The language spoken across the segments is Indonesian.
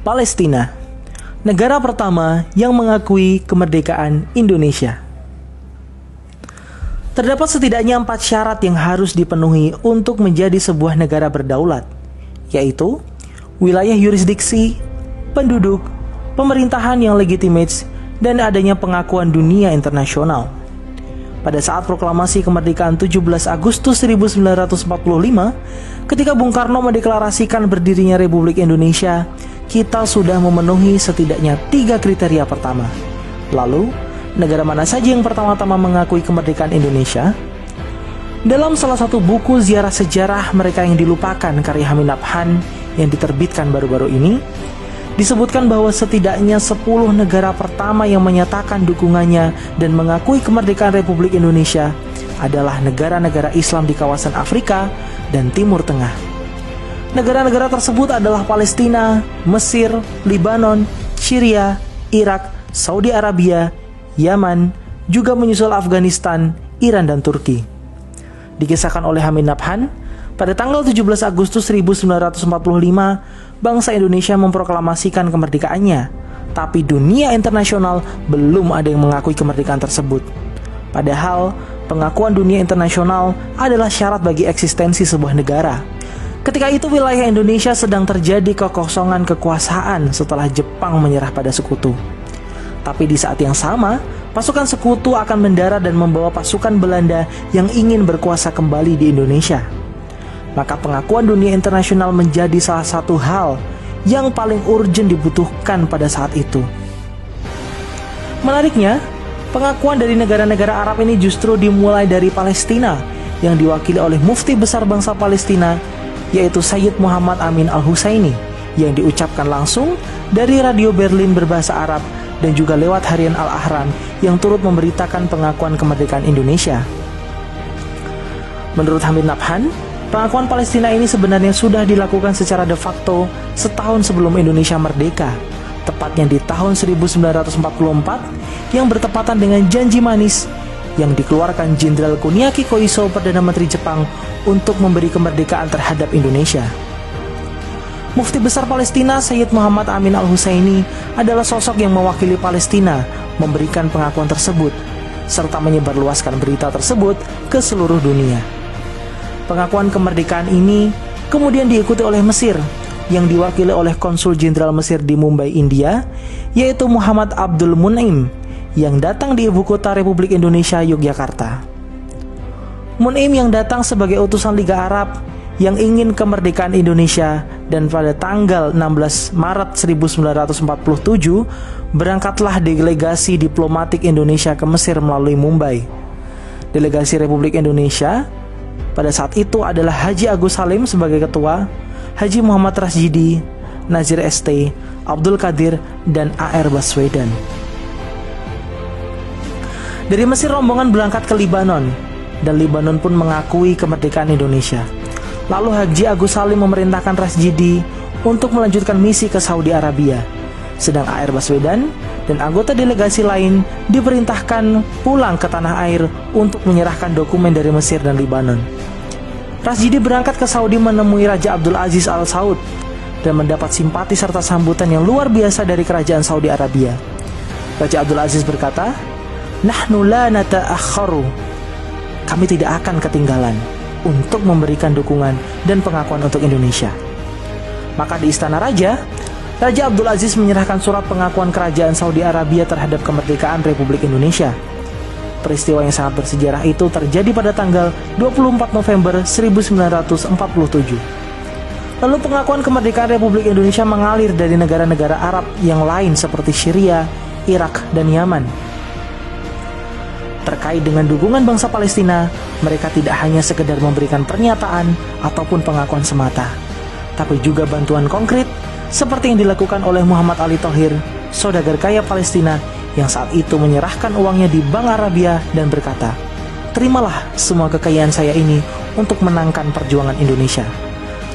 Palestina, negara pertama yang mengakui kemerdekaan Indonesia. Terdapat setidaknya 4 syarat yang harus dipenuhi untuk menjadi sebuah negara berdaulat, yaitu wilayah yurisdiksi, penduduk, pemerintahan yang legitimate, dan adanya pengakuan dunia internasional. Pada saat proklamasi kemerdekaan 17 Agustus 1945, ketika Bung Karno mendeklarasikan berdirinya Republik Indonesia, kita sudah memenuhi setidaknya 3 kriteria pertama. Lalu, negara mana saja yang pertama-tama mengakui kemerdekaan Indonesia? Dalam salah satu buku ziarah sejarah mereka yang dilupakan karya Hamid Nabhan yang diterbitkan baru-baru ini, disebutkan bahwa setidaknya 10 negara pertama yang menyatakan dukungannya dan mengakui kemerdekaan Republik Indonesia adalah negara-negara Islam di kawasan Afrika dan Timur Tengah. Negara-negara tersebut adalah Palestina, Mesir, Libanon, Syria, Irak, Saudi Arabia, Yaman, juga menyusul Afghanistan, Iran, dan Turki. Dikisahkan oleh Hamid Nabhan, pada tanggal 17 Agustus 1945, bangsa Indonesia memproklamasikan kemerdekaannya, tapi dunia internasional belum ada yang mengakui kemerdekaan tersebut. Padahal, pengakuan dunia internasional adalah syarat bagi eksistensi sebuah negara. Ketika itu wilayah Indonesia sedang terjadi kekosongan kekuasaan setelah Jepang menyerah pada sekutu. Tapi di saat yang sama, pasukan sekutu akan mendarat dan membawa pasukan Belanda yang ingin berkuasa kembali di Indonesia. Maka pengakuan dunia internasional menjadi salah satu hal yang paling urgent dibutuhkan pada saat itu. Menariknya, pengakuan dari negara-negara Arab ini justru dimulai dari Palestina yang diwakili oleh mufti besar bangsa Palestina, yaitu Sayyid Muhammad Amin Al-Husaini, yang diucapkan langsung dari radio Berlin berbahasa Arab dan juga lewat harian Al-Ahram yang turut memberitakan pengakuan kemerdekaan Indonesia. Menurut Hamid Nabhan, pengakuan Palestina ini sebenarnya sudah dilakukan secara de facto setahun sebelum Indonesia merdeka, tepatnya di tahun 1944 yang bertepatan dengan janji manis yang dikeluarkan Jenderal Kuniaki Koiso, Perdana Menteri Jepang, untuk memberi kemerdekaan terhadap Indonesia. Mufti besar Palestina Sayyid Muhammad Amin Al-Husaini adalah sosok yang mewakili Palestina memberikan pengakuan tersebut, serta menyebarluaskan berita tersebut ke seluruh dunia. Pengakuan kemerdekaan ini kemudian diikuti oleh Mesir yang diwakili oleh Konsul Jenderal Mesir di Mumbai, India, yaitu Muhammad Abdul Mun'im, yang datang di ibu kota Republik Indonesia, Yogyakarta. Mun'im yang datang sebagai utusan Liga Arab yang ingin kemerdekaan Indonesia, dan pada tanggal 16 Maret 1947 berangkatlah delegasi diplomatik Indonesia ke Mesir melalui Mumbai. Delegasi Republik Indonesia pada saat itu adalah Haji Agus Salim sebagai ketua, Haji Muhammad Rasjidi, Nazir ST, Abdul Qadir, dan A.R. Baswedan. Dari Mesir rombongan berangkat ke Libanon, dan Libanon pun mengakui kemerdekaan Indonesia. Lalu Haji Agus Salim memerintahkan Rasjidi untuk melanjutkan misi ke Saudi Arabia, sedang A.R. Baswedan dan anggota delegasi lain diperintahkan pulang ke tanah air untuk menyerahkan dokumen dari Mesir dan Libanon. Rasjidi berangkat ke Saudi menemui Raja Abdul Aziz Al Saud dan mendapat simpati serta sambutan yang luar biasa dari kerajaan Saudi Arabia. Raja Abdul Aziz berkata, "Nahnu la nata'akharu." Kami tidak akan ketinggalan untuk memberikan dukungan dan pengakuan untuk Indonesia. Maka di Istana Raja, Raja Abdul Aziz menyerahkan surat pengakuan kerajaan Saudi Arabia terhadap kemerdekaan Republik Indonesia. Peristiwa yang sangat bersejarah itu terjadi pada tanggal 24 November 1947. Lalu pengakuan kemerdekaan Republik Indonesia mengalir dari negara-negara Arab yang lain seperti Syria, Irak, dan Yaman. Terkait dengan dukungan bangsa Palestina, mereka tidak hanya sekedar memberikan pernyataan ataupun pengakuan semata, tapi juga bantuan konkret seperti yang dilakukan oleh Muhammad Ali Thohir, saudagar kaya Palestina yang saat itu menyerahkan uangnya di Bank Arabia dan berkata, "Terimalah semua kekayaan saya ini untuk menangkan perjuangan Indonesia."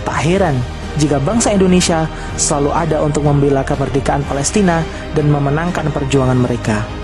Tak heran jika bangsa Indonesia selalu ada untuk membela kemerdekaan Palestina dan memenangkan perjuangan mereka.